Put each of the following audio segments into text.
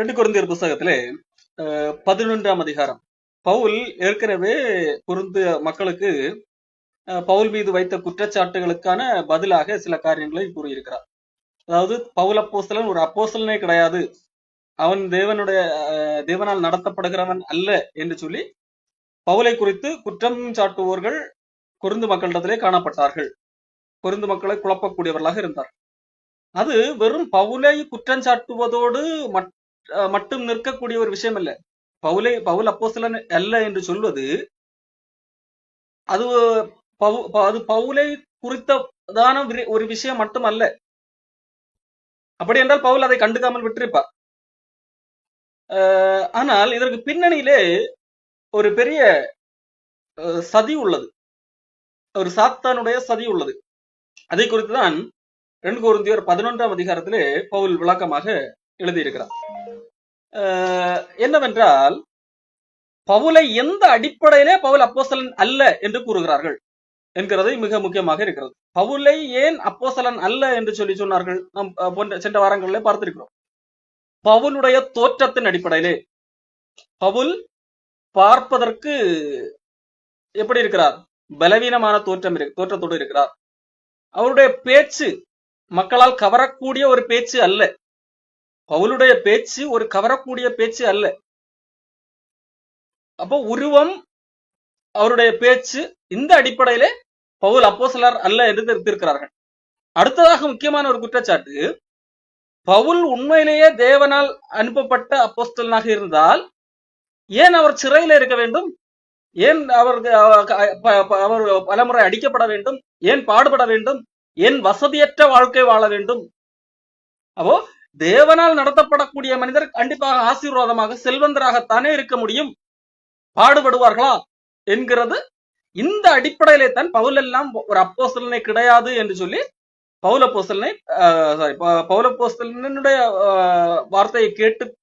2 கொரிந்தியர் புஸ்தகத்திலே 11ஆம் அதிகாரம். பவுல் ஏற்கனவே கொரிந்து மக்களுக்கு பவுல் மீது வைத்த குற்றச்சாட்டுகளுக்கான பதிலாக சில காரியங்களை கூறியிருக்கிறார். அதாவது பவுல் அப்போஸ்தலன் ஒரு அப்போஸ்தலனே கிடையாது, அவன் தேவனால் நடத்தப்படுகிறவன் அல்ல என்று சொல்லி பவுலை குறித்து குற்றம் சாட்டுவோர்கள் கொரிந்து மக்களிடத்திலே காணப்பட்டார்கள். கொரிந்து மக்களை குழப்பக்கூடியவர்களாக இருந்தார். அது வெறும் பவுலை குற்றம் சாட்டுவதோடு மட்டும் நிற்கக்கூடிய ஒரு விஷயம் அல்ல. பவுல் அப்போஸ்தலன் அல்ல என்று சொல்வது அது பவுலை குறித்ததான ஒரு விஷயம் மட்டும் அல்ல. அப்படி என்றால் பவுல் அதை கண்டுக்காமல் விட்டிருப்பார். ஆனால் இதற்கு பின்னணியிலே ஒரு பெரிய சதி உள்ளது, ஒரு சாத்தானுடைய சதி உள்ளது. அதை குறித்துதான் 2 கொரிந்தியர் 11ஆம் அதிகாரத்திலே பவுல் விளக்கமாக எழுதியிருக்கிறார். என்னவென்றால், பவுலை எந்த அடிப்படையிலே பவுல் அப்போஸ்தலன் அல்ல என்று கூறுகிறார்கள் என்கிறதை மிக முக்கியமாக இருக்கிறது. பவுலை ஏன் அப்போஸ்தலன் அல்ல என்று சொல்லி சொன்னார்கள்? நாம் சென்ற வாரங்களிலே பார்த்திருக்கிறோம். பவுலுடைய தோற்றத்தின் அடிப்படையிலே. பவுல் பார்ப்பதற்கு எப்படி இருக்கிறார்? பலவீனமான தோற்றத்தோடு இருக்கிறார். அவருடைய பேச்சு மக்களால் கவரக்கூடிய ஒரு பேச்சு அல்ல. பவுலுடைய பேச்சு ஒரு கவரக்கூடிய பேச்சு அல்ல. அப்போ உருவம், அவருடைய பேச்சு, இந்த அடிப்படையிலே பவுல் அப்போஸ்தலர் அல்ல என்று தெரிவித்திருக்கிறார்கள். அடுத்ததாக முக்கியமான ஒரு குற்றச்சாட்டு, பவுல் உண்மையிலேயே தேவனால் அனுப்பப்பட்ட அப்போஸ்தலனாக இருந்தால் ஏன் அவர் சிறையில் இருக்க வேண்டும்? ஏன் அவர் பலமுறை அடிக்கப்பட வேண்டும்? ஏன் பாடுபட வேண்டும்? ஏன் வசதியற்ற வாழ்க்கை வாழ வேண்டும்? அப்போ தேவனால் நடத்தப்படக்கூடிய மனிதர் கண்டிப்பாக ஆசீர்வாதமாக செல்வந்தராகத்தானே இருக்க முடியும். பாடுபடுவார்களா என்கிறது இந்த அடிப்படையிலே தான் பவுல் எல்லாம் ஒரு அப்போஸ்தலனை கிடையாது என்று சொல்லி பவுல் அப்போஸ்தலனுடைய வார்த்தையை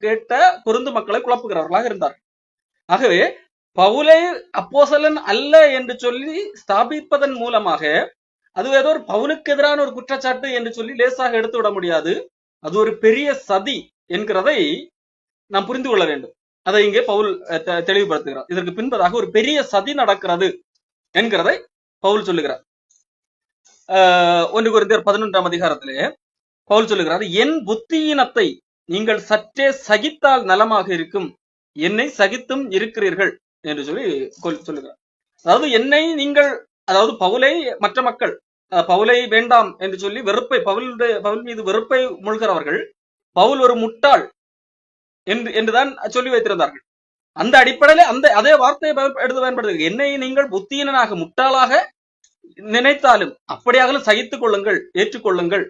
கேட்ட கொரிந்து மக்களை குழப்புகிறவர்களாக இருந்தார்கள். ஆகவே பவுலை அப்போஸ்தலன் அல்ல என்று சொல்லி ஸ்தாபிப்பதன் மூலமாக அது ஏதோ ஒரு பவுலுக்கு எதிரான ஒரு குற்றச்சாட்டு என்று சொல்லி லேசாக எடுத்து விட முடியாது. அது ஒரு பெரிய சதி என்கிறதை நாம் புரிந்து கொள்ள வேண்டும். அதை இங்கே பவுல் தெளிவுபடுத்துகிறார். இதற்கு பின்பதாக ஒரு பெரிய சதி நடக்கிறது என்கிறதை பவுல் சொல்லுகிறார். 1 கொரிந்தியர் 11ஆம் அதிகாரத்திலே பவுல் சொல்லுகிறார், என் புத்தியினத்தை நீங்கள் சற்றே சகித்தால் நலமாக இருக்கும், என்னை சகித்தும் இருக்கிறீர்கள் என்று சொல்லி சொல்லுகிறார். அதாவது என்னை நீங்கள், அதாவது பவுலை மற்ற மக்கள் பவுலை வேண்டாம் என்று சொல்லி பவுல் மீது வெறுப்பை மூழ்கிறவர்கள் பவுல் ஒரு முட்டாள் என்றுதான் சொல்லி வைத்திருந்தார்கள். அந்த அடிப்படையில அதே வார்த்தையை எடுத்து பயன்படுத்துகிறது. என்னை நீங்கள் புத்தியினாக முட்டாளாக நினைத்தாலும் அப்படியாக சகித்துக் கொள்ளுங்கள், ஏற்றுக்கொள்ளுங்கள்.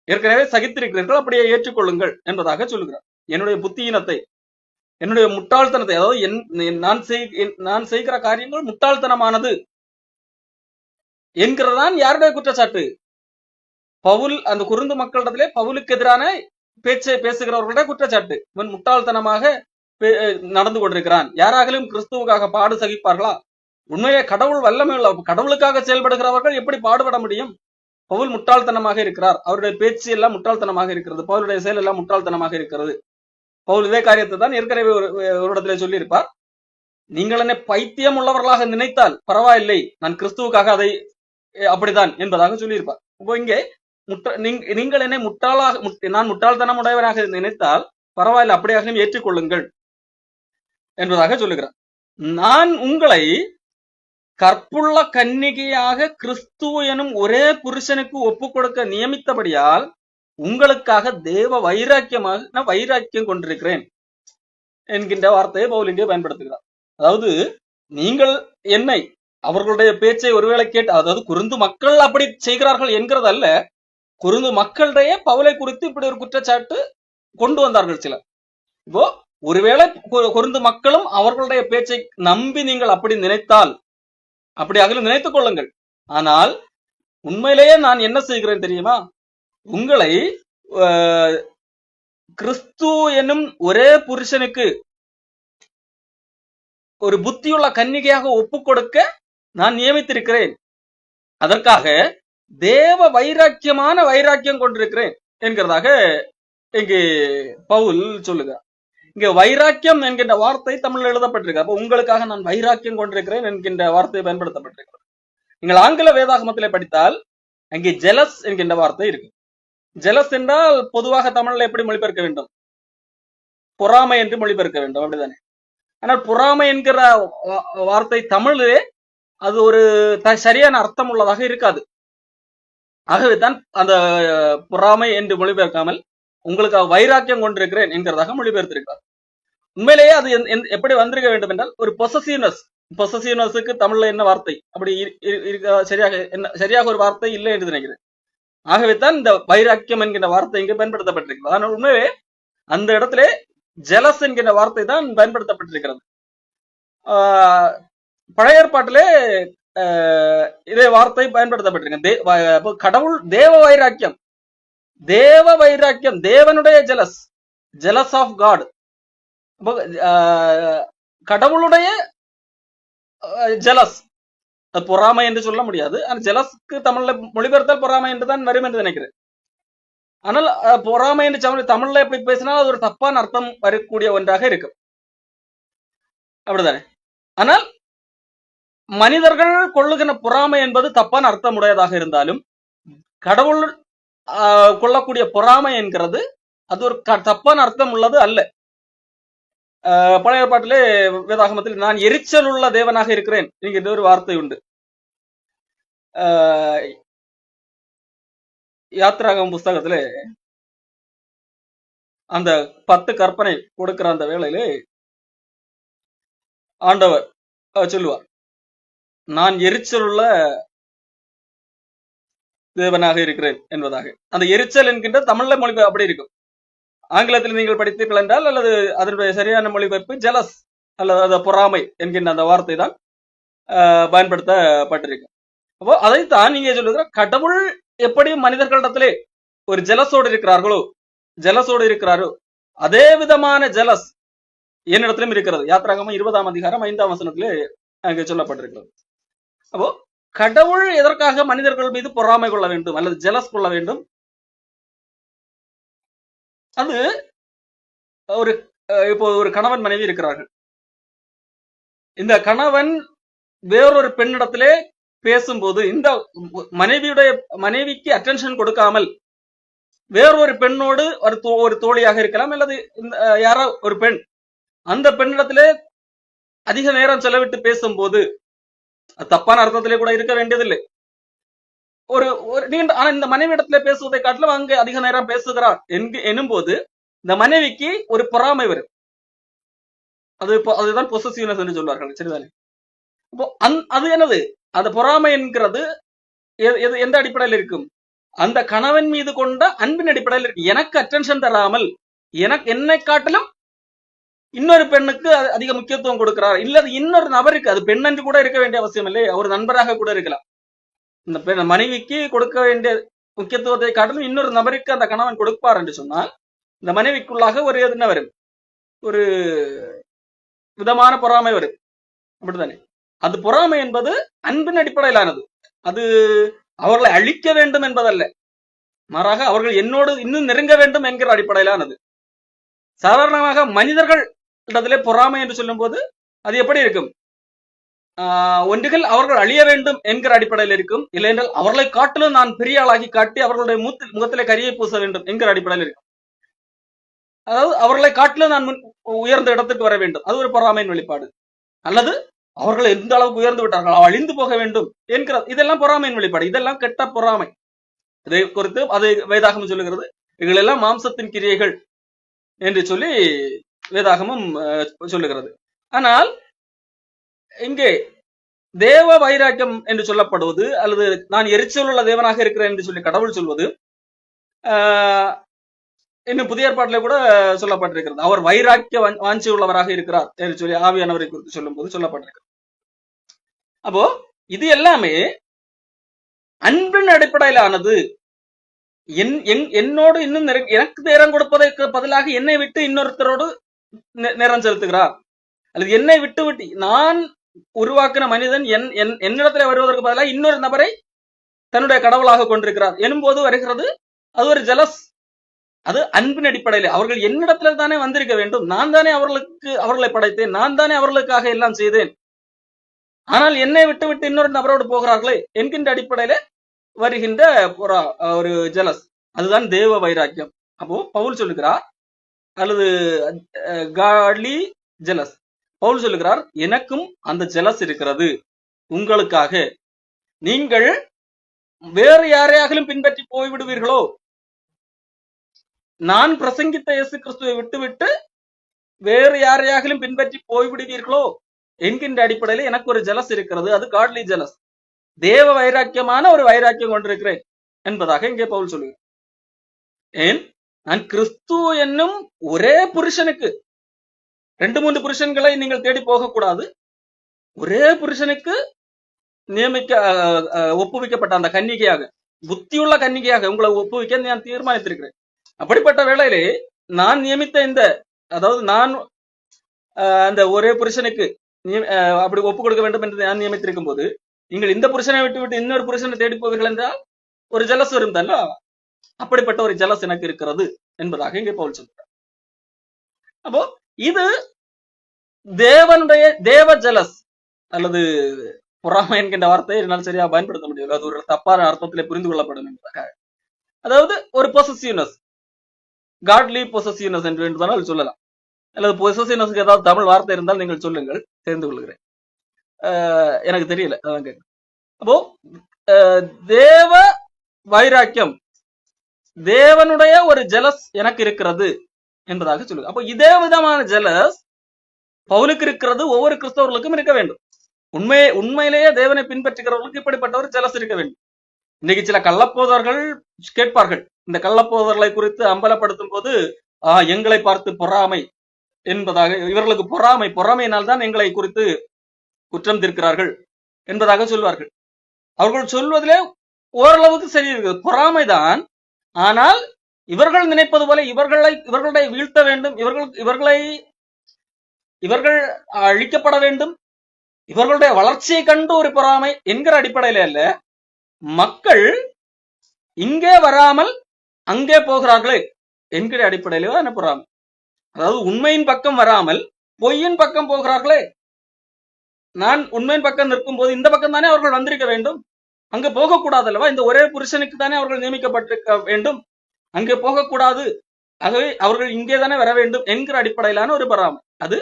ஏற்கனவே சகித்திருக்கிறீர்கள், அப்படியே ஏற்றுக்கொள்ளுங்கள் என்பதாக சொல்லுகிறார். என்னுடைய புத்தியினத்தை, என்னுடைய முட்டாள்தனத்தை, அதாவது நான் செய்கிற காரியங்கள் முட்டாள்தனமானது என்கிறதான் யாருடைய குற்றச்சாட்டு? பவுல் அந்த கொரிந்து மக்களிடத்திலே பவுலுக்கு எதிரான பேச்சை பேசுகிறவர்களுடைய குற்றச்சாட்டு. இவன் முட்டாள்தனமாக நடந்து கொண்டிருக்கிறான். யாராகலும் கிறிஸ்துவுக்காக பாடு சகிப்பார்களா? உண்மையே கடவுள் வல்லமை உள்ள கடவுளுக்காக செயல்படுகிறவர்கள் எப்படி பாடுபட முடியும்? பவுல் முட்டாள்தனமாக இருக்கிறார், அவருடைய பேச்சு எல்லாம் முட்டாள்தனமாக இருக்கிறது, பவுலுடைய செயல் எல்லாம் முட்டாள்தனமாக இருக்கிறது. பவுல் இதே காரியத்தை தான் ஏற்கனவே ஒரு இடத்துல சொல்லி இருப்பார். நீங்கள் என்னை பைத்தியம் உள்ளவர்களாக நினைத்தால் பரவாயில்லை, நான் கிறிஸ்துவுக்காக அதை அப்படித்தான் என்பதாக சொல்லியிருப்பார். இப்போ இங்கே நீங்கள் என்னை நான் முட்டாள்தனம் உடையவனாக நினைத்தால் பரவாயில்லை, அப்படியாக ஏற்றுக்கொள்ளுங்கள் என்பதாக சொல்லுகிறார். நான் உங்களை கற்புள்ள கன்னிகையாக கிறிஸ்து எனும் ஒரே புருஷனுக்கு ஒப்புக் கொடுக்க நியமித்தபடியால் உங்களுக்காக தேவ வைராக்கியம் கொண்டிருக்கிறேன் என்கின்ற வார்த்தையை பவுல் இங்கே பயன்படுத்துகிறார். அதாவது நீங்கள் என்னை, அவர்களுடைய பேச்சை ஒருவேளை கேட்டு, அதாவது கொரிந்து மக்கள் அப்படி செய்கிறார்கள் என்கிறது அல்ல, கொரிந்து மக்களிடையே பவுலை குறித்து இப்படி ஒரு குற்றச்சாட்டு கொண்டு வந்தார்கள் சிலர். இப்போ ஒருவேளை கொரிந்து மக்களும் அவர்களுடைய பேச்சை நம்பி நீங்கள் அப்படி நினைத்தால் அப்படியாக நினைத்துக் கொள்ளுங்கள். ஆனால் உண்மையிலேயே நான் என்ன செய்கிறேன் தெரியுமா? உங்களை கிறிஸ்து என்னும் ஒரே புருஷனுக்கு ஒரு புத்தியுள்ள கன்னிகையாக ஒப்புக் கொடுக்க நான் நியமித்திருக்கிறேன். அதற்காக தேவ வைராக்கியம் கொண்டிருக்கிறேன் என்கிறதாக இங்கே பவுல் சொல்லுகிறார். இங்க வைராக்கியம் என்கின்ற வார்த்தை தமிழில் எழுதப்பட்டிருக்கு. அப்ப உங்களுக்காக நான் வைராக்கியம் கொண்டிருக்கிறேன் என்கின்ற வார்த்தை பயன்படுத்தப்பட்டிருக்கிறது. நீங்கள் ஆங்கில வேதாகமத்திலே படித்தால் அங்கே ஜெலஸ் என்கின்ற வார்த்தை இருக்கு. ஜெலஸ் என்றால் பொதுவாக தமிழ்ல எப்படி மொழிபெயர்க்க வேண்டும்? பொறாமை என்று மொழிபெயர்க்க வேண்டும், அப்படிதானே? ஆனால் பொறாமை என்கிற வார்த்தை தமிழே அது ஒரு சரியான அர்த்தம் உள்ளதாக இருக்காது. ஆகவேதான் அந்த பொறாமை என்று மொழிபெயர்க்காமல் உங்களுக்கு வைராக்கியம் கொண்டிருக்கிறேன் என்கிறதாக மொழிபெயர்த்திருக்கிறார். உண்மையிலேயே அது எப்படி வந்திருக்க வேண்டும் என்றால் ஒரு பொசசிவ்னஸுக்கு தமிழ்ல என்ன வார்த்தை அப்படி சரியாக ஒரு வார்த்தை இல்லை என்று நினைக்கிறேன். ஆகவே தான் இந்த வைராக்கியம் என்கின்ற வார்த்தை இங்கு பயன்படுத்தப்பட்டிருக்கிறது. ஆனால் உண்மையே அந்த இடத்திலே ஜெலஸ் என்கின்ற வார்த்தை தான் பயன்படுத்தப்பட்டிருக்கிறது. பழைய ஏற்பாட்டிலே இதே வார்த்தை பயன்படுத்தப்பட்டிருக்கு. கடவுள் தேவ வைராக்கியம், தேவனுடைய ஜெலஸ் ஆஃப் காட், கடவுளுடைய ஜெலஸ். பொறாமை என்று சொல்ல முடியாது. ஆனால் ஜெலஸ்க்கு தமிழ்ல மொழிபெயர்த்தால் பொறாமை என்று தான் வரும் என்று நினைக்கிறேன். ஆனால் பொறாமை என்று தமிழ்ல எப்படி பேசினால் அது ஒரு தப்பான அர்த்தம் வரக்கூடிய ஒன்றாக இருக்கும், அப்படிதானே? ஆனால் மனிதர்கள் கொள்ளுகிற பொறாமை என்பது தப்பான அர்த்தம் உடையதாக இருந்தாலும் கடவுள் கொள்ளக்கூடிய பொறாமை என்கிறது அது ஒரு தப்பான அர்த்தம் உள்ளது அல்ல. பழைய ஏற்பாட்டிலே வேதாகமத்தில் நான் எரிச்சல் உள்ள தேவனாக இருக்கிறேன் என்கின்ற ஒரு வார்த்தை உண்டு. யாத்திராகம புஸ்தகத்திலே அந்த 10 கற்பனை கொடுக்கிற அந்த வேளையிலே ஆண்டவர் சொல்லுவார், நான் எரிச்சல் உள்ள தேவனாக இருக்கிறேன் என்பதாக. அந்த எரிச்சல் என்கின்ற தமிழ்ல மொழிபெயர்ப்பு அப்படி இருக்கும். ஆங்கிலத்தில் நீங்கள் படித்தீர்கள் என்றால் அல்லது அதனுடைய சரியான மொழிபெயர்ப்பு ஜெலஸ் அல்லது பொறாமை என்கின்ற அந்த வார்த்தை தான் பயன்படுத்தப்பட்டிருக்கு. அப்போ அதைத்தான் நீங்க சொல்லுகிற கடவுள் எப்படி மனிதர்களிடத்திலே ஒரு ஜெலஸோடு இருக்கிறாரோ அதே விதமான ஜெலஸ் என்னிடத்திலும் இருக்கிறது. யாத்திராகமம் 20ஆம் அதிகாரம் 5ஆம் வசனத்திலே அங்கே சொல்லப்பட்டிருக்கிறது. அப்போ கடவுள் எதற்காக மனிதர்கள் மீது பொறாமை கொள்ள வேண்டும் அல்லது ஜெலஸ் கொள்ள வேண்டும்? அது இப்போ ஒரு கணவன் மனைவி இருக்கிறார்கள். இந்த கணவன் வேறொரு பெண்ணிடத்திலே பேசும்போது இந்த மனைவிக்கு அட்டென்ஷன் கொடுக்காமல் வேறொரு பெண்ணோடு ஒரு தோழியாக இருக்கலாம் அல்லது யாரோ ஒரு பெண் அந்த பெண்ணிடத்திலே அதிக நேரம் செலவிட்டு பேசும்போது தப்பான அர்த்தத்திலே கூட இருக்க வேண்டியதில்லை. ஆனா இந்த மனைவி இடத்துல பேசுவதை காட்டிலும் அங்கே அதிக நேரம் பேசுகிறார் எனும் போது இந்த மனைவிக்கு ஒரு பொறாமை வரும். அதுதான் பொசசிவ்னஸ் என்று சொல்வார்கள், சரிதானே? அப்போ அது என்னது? அந்த பொறாமை என்கிறது எந்த அடிப்படையில் இருக்கும்? அந்த கணவன் மீது கொண்ட அன்பின் அடிப்படையில் இருக்கு. எனக்கு அட்டென்ஷன் தராமல் என்னை காட்டிலும் இன்னொரு பெண்ணுக்கு அதிக முக்கியத்துவம் கொடுக்கிறார், இல்லது இன்னொரு நபருக்கு, அது பெண் என்று கூட இருக்க வேண்டிய அவசியம் இல்லை, அவர் நண்பராக கூட இருக்கலாம். இந்த மனைவிக்கு கொடுக்க வேண்டிய முக்கியத்துவத்தை காட்டிலும் இன்னொரு நபருக்கு அந்த கணவன் கொடுப்பார் என்று சொன்னால் இந்த மனைவிக்குள்ளாக ஒரு என்ன வரும்? ஒரு விதமான பொறாமை வரும், அப்படித்தானே? அது பொறாமை என்பது அன்பின் அடிப்படையிலானது. அது அவர்களை அழிக்க வேண்டும் என்பதல்ல, மாறாக அவர்கள் என்னோடு இன்னும் நெருங்க வேண்டும் என்கிற அடிப்படையிலானது. சாதாரணமாக மனிதர்கள் இடத்திலே பொறாமை என்று சொல்லும் போது அது எப்படி இருக்கும்? ஒன்றுகள் அவர்கள் அழிய வேண்டும் என்கிற அடிப்படையில் இருக்கும், இல்லையென்றால் அவர்களை காட்டிலும் நான் பெரிய ஆளாகி காட்டி அவர்களுடைய முகத்திலே கரியை பூச வேண்டும் என்கிற அடிப்படையில் இருக்கும். அதாவது அவர்களை காட்டிலும் நான் உயர்ந்த இடத்துக்கு வர வேண்டும், அது ஒரு பொறாமையின் வெளிப்பாடு. அல்லது அவர்கள் எந்த அளவுக்கு உயர்ந்து விட்டார்கள், அழிந்து போக வேண்டும் என்கிற, இதெல்லாம் பொறாமையின் வெளிப்பாடு. இதெல்லாம் கெட்ட பொறாமை. இதை குறித்து அது வேதாகமம் சொல்லுகிறது, இவைகளெல்லாம் மாம்சத்தின் கிரியைகள் என்று சொல்லி வேதாகமம் சொல்லுகிறது. ஆனால் இங்கே தேவ வைராக்கியம் என்று சொல்லப்படுவது அல்லது நான் எரிச்சல் உள்ள தேவனாக இருக்கிறேன் என்று சொல்லி கடவுள் சொல்வது இன்னும் புதிய ஏற்பாட்டிலே கூட சொல்லப்பட்டிருக்கிறது. அவர் வைராக்கிய வாஞ்சி உள்ளவராக இருக்கிறார் என்று சொல்லி ஆவியானவரை குறித்து சொல்லும் போது சொல்லப்பட்டிருக்கிறது. அப்போ இது எல்லாமே அன்பின் அடிப்படையிலானது. என்னோடு இன்னும் எனக்கு நேரம் கொடுப்பதற்கு பதிலாக என்னை விட்டு இன்னொருத்தரோடு நேரம் செலுத்துகிறார், அல்லது என்னை விட்டு நான் உருவாக்கின மனிதன் என்னிடத்துல வருவதற்கு பதிலாக இன்னொரு நபரை தன்னுடைய கடவுளாக கொண்டிருக்கிறார் எனும் போது வருகிறது அது ஒரு ஜெலஸ் அது அன்பின் அடிப்படையில் அவர்கள் என்னிடத்துல தானே வந்திருக்க வேண்டும். நான் தானே அவர்களை படைத்தேன், நான் தானே அவர்களுக்காக எல்லாம் செய்தேன். ஆனால் என்னை விட்டு விட்டு இன்னொரு நபரோடு போகிறார்களே என்கின்ற அடிப்படையில வருகின்ற ஒரு ஜெலஸ், அதுதான் தேவ வைராக்கியம். அப்போ பவுல் சொல்லுகிறார், அல்லது காட்லி ஜெலஸ். பவுல் சொல்லுகிறார், எனக்கும் அந்த ஜெலஸ் இருக்கிறது உங்களுக்காக. நீங்கள் வேறு யாரையாகலும் பின்பற்றி போய்விடுவீர்களோ, நான் பிரசங்கித்த இயேசு கிறிஸ்துவை விட்டுவிட்டு வேறு யாரையாகலும் பின்பற்றி போய்விடுவீர்களோ என்கின்ற அடிப்படையில் எனக்கு ஒரு ஜெலஸ் இருக்கிறது. அது காட்லி ஜெலஸ், தேவ வைராக்கியமான ஒரு வைராக்கியம் கொண்டிருக்கிறேன் என்பதாக இங்கே பவுல் சொல்லுகிறார். ஏன், நான் கிறிஸ்து என்னும் ஒரே புருஷனுக்கு, 2-3 புருஷன்களை நீங்கள் தேடி போகக்கூடாது, ஒரே புருஷனுக்கு ஒப்புவிக்கப்பட்ட அந்த கன்னிகையாக, புத்தியுள்ள கன்னிகையாக உங்களை ஒப்புவிக்க நான் தீர்மானித்திருக்கிறேன். அப்படிப்பட்ட வேளையிலே நான் நியமித்த அதாவது நான் அந்த ஒரே புருஷனுக்கு அப்படி ஒப்பு கொடுக்க வேண்டும் என்று நான் நியமித்திருக்கும் போது, நீங்கள் இந்த புருஷனை விட்டு இன்னொரு புருஷனை தேடி போவீர்கள் என்றால் ஒரு ஜெலஸ் வரும் தானே. அப்படிப்பட்ட ஒரு ஜெலஸ் எனக்கு இருக்கிறது என்பதாக இங்கே பவுல் சொல்றார். அப்போ இது தேவனுடைய தேவ ஜெலஸ் அல்லது பொறாமை என்கின்ற வார்த்தையை என்னால் சரியா பயன்படுத்த முடியல, அது ஒரு தப்பான அர்த்தத்திலே புரிந்து கொள்ளப்படும் என்பதாக. அதாவது ஒரு பொசசிவ்னஸ், காட்லி பொசசிவ்னஸ் என்று வேண்டுமானால் சொல்லலாம், அல்லது பொசசிவ்னஸ்க்கு ஏதாவது தமிழ் வார்த்தை இருந்தால் நீங்கள் சொல்லுங்கள், தெரிந்து கொள்கிறேன். எனக்கு தெரியல, அதான் கேட்க. அப்போ தேவ வைராக்கியம், தேவனுடைய ஒரு ஜெலஸ் எனக்கு இருக்கிறது என்பதாக சொல்லுங்க. அப்போ இதே விதமான ஜெலஸ் பவுலுக்கு இருக்கிறது, ஒவ்வொரு கிறிஸ்தவர்களுக்கும் இருக்க வேண்டும். உண்மையிலேயே தேவனை பின்பற்றுகிறவர்களுக்கு இப்படிப்பட்ட ஒரு ஜெலஸ் இருக்க வேண்டும். இன்னைக்கு சில கள்ளப்போதர்கள் கேட்பார்கள், இந்த கள்ளப்போதர்களை குறித்து அம்பலப்படுத்தும் போது எங்களை பார்த்து பொறாமை என்பதாக, இவர்களுக்கு பொறாமையினால் தான் எங்களை குறித்து குற்றம் தீர்க்கிறார்கள் என்பதாக சொல்வார்கள். அவர்கள் சொல்வதிலே ஓரளவுக்கு சரி இருக்கு, பொறாமைதான். ஆனால் இவர்கள் நினைப்பது போல இவர்களை வீழ்த்த வேண்டும், இவர்கள் அழிக்கப்பட வேண்டும், இவர்களுடைய வளர்ச்சியை கண்டு ஒரு பொறாமை என்கிற அடிப்படையில அல்ல, மக்கள் இங்கே வராமல் அங்கே போகிறார்களே என்கிற அடிப்படையிலே என்ன பொறாமை. அதாவது உண்மையின் பக்கம் வராமல் பொய்யின் பக்கம் போகிறார்களே, நான் உண்மையின் பக்கம் நிற்கும் போது இந்த பக்கம் தானே அவர்கள் வந்திருக்க வேண்டும், அங்க போகக்கூடாது அல்லவா, இந்த ஒரே புருஷனுக்கு தானே அவர்கள் நியமிக்கப்பட்டிருக்க வேண்டும், அங்கே போகக்கூடாது, ஆகவே அவர்கள் இங்கே தானே வர வேண்டும் என்கிற அடிப்படையிலான ஒரு பொறாமை. அது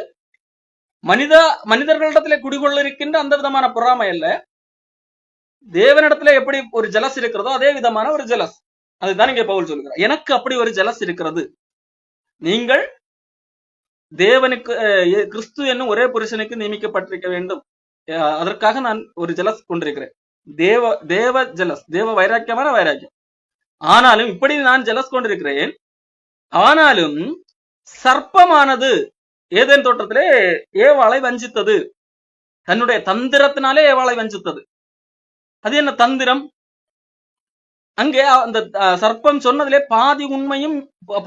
மனிதர்களிடத்திலே குடிகொள்ள இருக்கின்ற அந்த விதமான பொறாமை அல்ல, தேவனிடத்துல எப்படி ஒரு ஜெலஸ் இருக்கிறதோ அதே விதமான ஒரு ஜெலஸ். அதுதான் இங்கே பவுல் சொல்லுகிறார், எனக்கு அப்படி ஒரு ஜெலஸ் இருக்கிறது. நீங்கள் தேவனுக்கு கிறிஸ்து என்னும் ஒரே புருஷனுக்கு நியமிக்கப்பட்டிருக்க வேண்டும், அதற்காக நான் ஒரு ஜெலஸ் கொண்டிருக்கிறேன். தேவ ஜெலஸ், தேவ வைராக்கியமான வைராக்கியம். ஆனாலும் இப்படி நான் ஜெலஸ் கொண்டிருக்கிறேன். ஆனாலும் சர்ப்பமானது ஏதேன் தோட்டத்திலே ஏவாளை வஞ்சித்தது, தன்னுடைய தந்திரத்தினாலே ஏவாளை வஞ்சித்தது. அது என்ன தந்திரம்? அங்கே அந்த சர்ப்பம் சொன்னதிலே பாதி உண்மையும்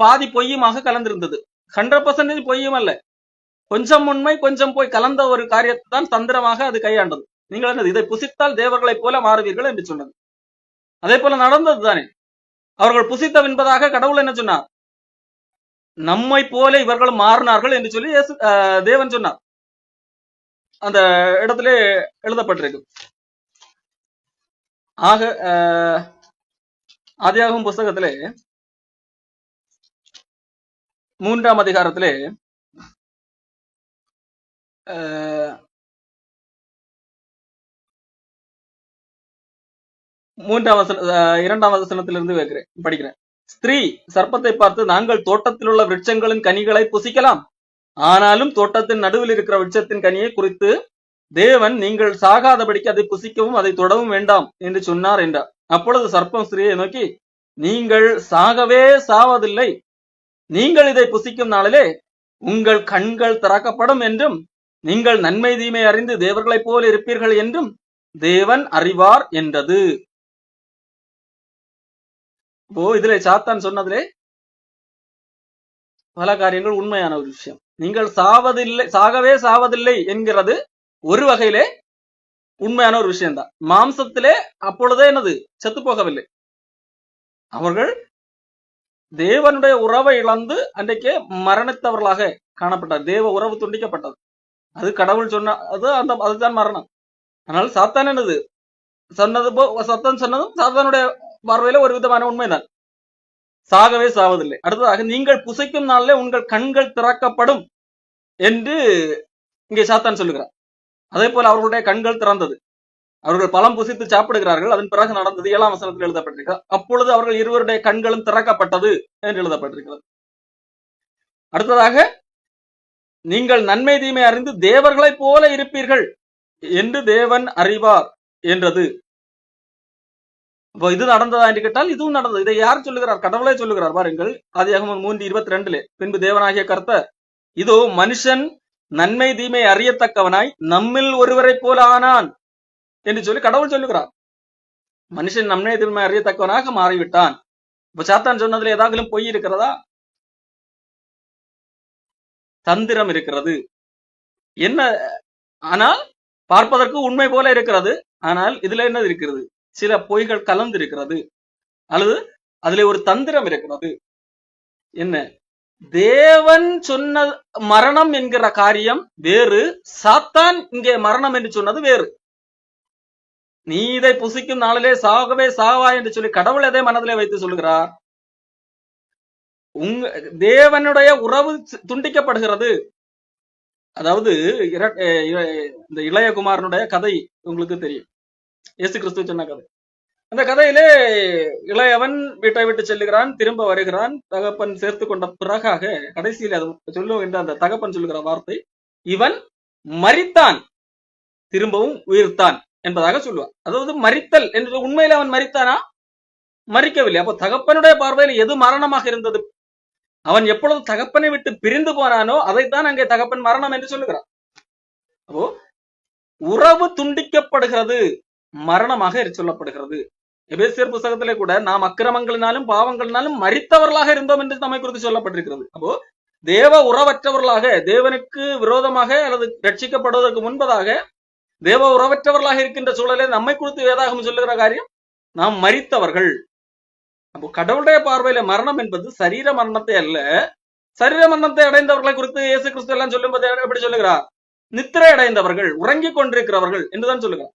பாதி பொய்யுமாக கலந்திருந்தது. 100% பொய்யும் அல்ல, கொஞ்சம் உண்மை கொஞ்சம் போய் கலந்த ஒரு காரியத்தை தான் தந்திரமாக அது கையாண்டது. நீங்கள் என்னது, இதை புசித்தால் தேவர்களைப் போல மாறுவீர்கள் என்று சொன்னது. அதே போல நடந்தது தானே. அவர்கள் புசித்த என்பதாக கடவுள் என்ன சொன்னார், நம்மை போல இவர்களும் மாறினார்கள் என்று சொல்லி தேவன் சொன்னார். அந்த இடத்திலே எழுதப்பட்டிருக்கு. ஆக ஆதியாகமம் புஸ்தகத்திலே 3ஆம் அதிகாரத்திலே 2ஆம் வசனத்திலிருந்து படிக்கிறேன். ஸ்திரீ சர்ப்பத்தை பார்த்து, நாங்கள் தோட்டத்தில் உள்ள விருட்சங்களின் கனிகளை புசிக்கலாம், ஆனாலும் தோட்டத்தின் நடுவில் இருக்கிற விருட்சத்தின் கனியை குறித்து தேவன் நீங்கள் சாகாதபடிக்கு அதை புசிக்கவும் அதை தொடவும் வேண்டாம் என்று சொன்னார் என்றார். அப்பொழுது சர்ப்பம் ஸ்திரீயை நோக்கி, நீங்கள் சாகவே சாவதில்லை, நீங்கள் இதை புசிக்கும் நாளிலே உங்கள் கண்கள் திறக்கப்படும் என்றும் நீங்கள் நன்மை தீமை அறிந்து தேவர்களைப் போல இருப்பீர்கள் என்றும் தேவன் அறிவார் என்றது. இப்போ இதுல சாத்தான் சொன்னதிலே பல காரியங்கள் உண்மையான ஒரு விஷயம். நீங்கள் சாகவே சாவதில்லை என்கிறது ஒரு வகையிலே உண்மையான ஒரு விஷயம்தான். மாம்சத்திலே அப்பொழுதே என்னது, செத்து போகவில்லை. அவர்கள் தேவனுடைய உறவை இழந்து அன்றைக்கே மரணித்தவர்களாக காணப்பட்டார். தேவ உறவு துண்டிக்கப்பட்டது. அது கடவுள் சொன்ன அதுதான் மரணம். ஆனால் சாத்தான் என்னது சத்தம் சொன்னதும் சாத்தானுடைய பார்வையில ஒரு விதமான உண்மைதான். சாகவே சாவதில்லை. அடுத்ததாக நீங்கள் புசைக்கும் நாளிலே உங்கள் கண்கள் திறக்கப்படும் என்று இங்கே சாத்தான் சொல்லுகிறார். அதே போல அவர்களுடைய கண்கள் திறந்தது. அவர்கள் பழம் புசித்து சாப்பிடுகிறார்கள். அதன் பிறகு நடந்தது 7ஆம் வசனத்தில் எழுதப்பட்டிருக்கிறது. அப்பொழுது அவர்கள் இருவருடைய கண்களும் திறக்கப்பட்டது என்று எழுதப்பட்டிருக்கிறது. அடுத்ததாக நீங்கள் நன்மை தீமை அறிந்து தேவர்களைப் போல இருப்பீர்கள் என்று தேவன் அறிவார் என்றது. இது நடந்ததா என்று கேட்டால் இதுவும் நடந்தது. இதை யார் சொல்லுகிறார்? கடவுளே சொல்லுகிறார். பாருங்கள், ஆதியாகமம் 3:22 பின்பு தேவனாகிய கர்த்தர் இதோ மனுஷன் நன்மை தீமை அறியத்தக்கவனாய் நம்மில் ஒருவரை போல ஆனான் என்று சொல்லி கடவுள் சொல்லுகிறார். மனுஷன் நன்மை தீமை அறியத்தக்கவனாக மாறிவிட்டான். இப்ப சாத்தான் சொன்னதுல ஏதாவது பொய் இருக்கிறதா? தந்திரம் இருக்கிறது. என்ன? ஆனால் பார்ப்பதற்கு உண்மை போல இருக்கிறது. ஆனால் இதுல என்ன இருக்கிறது? சில பொய்கள் கலந்து இருக்கிறது, அல்லது அதுல ஒரு தந்திரம் இருக்கிறது. என்ன? தேவன் சொன்ன மரணம் என்கிற காரியம் வேறு, சாத்தான் இங்கே மரணம் என்று சொன்னது வேறு. நீ இதை புசிக்கும் நாளிலே சாகவே சாவா என்று சொல்லி கடவுள் எதை மனதிலே வைத்து சொல்லுகிறார்? தேவனுடைய உறவு துண்டிக்கப்படுகிறது. அதாவது இந்த இளையகுமாரனுடைய கதை உங்களுக்கு தெரியும். இயேசு கிறிஸ்து சொன்ன கதை. அந்த கதையிலே இளையவன் வீட்டை விட்டு செல்லுகிறான், திரும்ப வருகிறான். தகப்பன் சேர்த்து கொண்ட பிறகாக கடைசியில் அது சொல்லுகின்ற அந்த தகப்பன் சொல்லுகிற வார்த்தை, இவன் மரித்தான் திரும்பவும் உயிர்த்தான் என்பதாக சொல்லுவார். அதாவது மரித்தல் என்று உண்மையில அவன் மரித்தானா? மரிக்கவில்லை. அப்போ தகப்பனுடைய பார்வையில் எது மரணமாக இருந்தது? அவன் எப்பொழுது தகப்பனை விட்டு பிரிந்து போனானோ அதைத்தான் அங்கே தகப்பன் மரணம் என்று சொல்லுகிறான். அப்போ உறவு துண்டிக்கப்படுகிறது, மரணமாக சொல்லப்படுகிறது. எபேசியர் புத்தகத்திலே கூட நாம் அக்கிரமங்களினாலும் பாவங்களினாலும் மரித்தவர்களாக இருந்தோம் என்று நம்மை குறித்து சொல்லப்பட்டிருக்கிறது. அப்போ தேவ உறவற்றவர்களாக, தேவனுக்கு விரோதமாக அல்லது ரட்சிக்கப்படுவதற்கு முன்பதாக தேவ உறவற்றவர்களாக இருக்கின்ற சூழலே நம்மை குறித்து வேதாகம் சொல்லுகிற காரியம், நாம் மரித்தவர்கள். அப்போ கடவுளுடைய பார்வையில மரணம் என்பது சரீர மரணத்தை அல்ல. சரீர மரணத்தை அடைந்தவர்களை குறித்து இயேசு கிறிஸ்து எல்லாம் சொல்லும்போது எப்படி சொல்லுகிறார்? நித்திரை அடைந்தவர்கள், உறங்கிக் கொண்டிருக்கிறவர்கள் என்றுதான் சொல்லுகிறார்.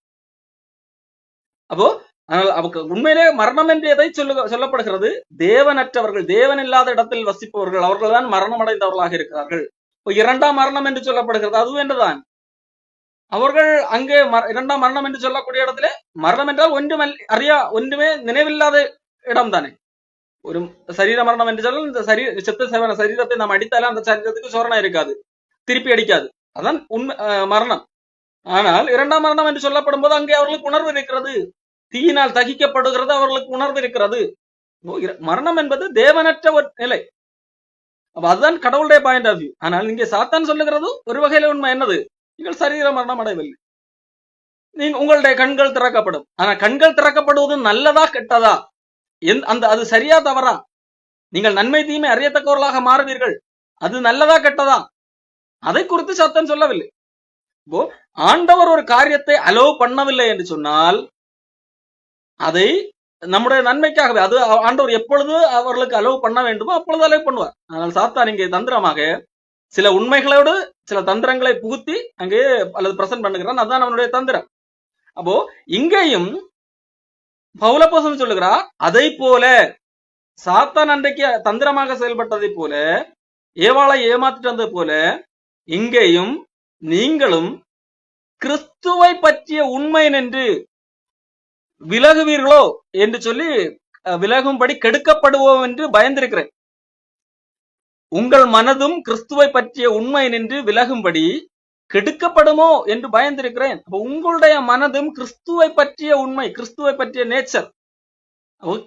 அப்போ ஆனால் உண்மையிலே மரணம் என்று எதை சொல்லப்படுகிறது? தேவனற்றவர்கள், தேவன் இல்லாத இடத்தில் வசிப்பவர்கள், அவர்கள் தான் மரணம் அடைந்தவர்களாக இருக்கிறார்கள். இரண்டாம் மரணம் என்று சொல்லப்படுகிறது, அதுவும் என்றுதான். அவர்கள் அங்கே இரண்டாம் மரணம் என்று சொல்லக்கூடிய இடத்துல மரணம் என்றால் ஒன்றுமே நினைவில்லாத இடம் தானே. ஒரு சரீர மரணம் என்று சொன்னால் இந்த செத்த சரீரத்தை நாம் அடித்தாலும் அந்த சரீரத்துக்கு சோரணம் இருக்காது, திருப்பி அடிக்காது. அதான் உண்மை மரணம். ஆனால் இரண்டாம் மரணம் என்று சொல்லப்படும் போது அங்கே அவர்களுக்கு உணர்வு இருக்கிறது, தீயினால் தகிக்கப்படுகிறது, அவர்களுக்கு உணர்வு இருக்கிறது. மரணம் என்பது தேவனற்ற ஒரு நிலை. அப்ப அதுதான் கடவுளுடைய பாயிண்ட் ஆஃப் வியூ. ஆனால் இங்கே சாத்தான் சொல்லுகிறது ஒரு வகையில உண்மை என்னது? நீங்கள் சரீர மரணம் அடையவில்லை, நீங்க உங்களுடைய கண்கள் திறக்கப்படும். ஆனா கண்கள் திறக்கப்படுவது நல்லதா கெட்டதா? அது சரியா தவறா? நீங்கள் நன்மை தீமை அறியத்தக்கவர்களாக மாறுவீர்கள், அது நல்லதா கெட்டதா? அதை குறித்து சத்தம் சொல்லவில்லை. இப்போ ஆண்டவர் ஒரு காரியத்தை அலோவ் பண்ணவில்லை என்று சொன்னால் அதை நம்முடைய நன்மைக்காகவே, அது ஆண்டவர் எப்பொழுது அவர்களுக்கு அலோவ் பண்ண வேண்டுமோ அப்பொழுது அலோவ் பண்ணுவார். ஆனால் சாத்தான் இங்கே தந்திரமாக சில உண்மைகளோடு சில தந்திரங்களை புகுத்தி அங்கே அல்லது பிரசன்ட் பண்ணுகிறான். அதுதான் அவனுடைய தந்திரம். அப்போ இங்கேயும் பவுலப்போஸ்தலன் சொல்லுகிறார், அதை போல சாத்தான் அன்றைக்கு தந்திரமாக செயல்பட்டதை போல, ஏவாளை ஏமாற்றிட்டு வந்தது போல இங்கேயும் நீங்களும் கிறிஸ்துவை பற்றிய உண்மை என்று விலகுவீர்களோ என்று சொல்லி விலகும்படி கெடுக்கப்படுவோம் என்று பயந்திருக்கிறேன். உங்கள் மனதும் கிறிஸ்துவை பற்றிய உண்மை நின்று விலகும்படி கெடுக்கப்படுமோ என்று பயந்திருக்கிறேன். உங்களுடைய மனதும் கிறிஸ்துவை பற்றிய உண்மை, கிறிஸ்துவை பற்றிய நேச்சர்,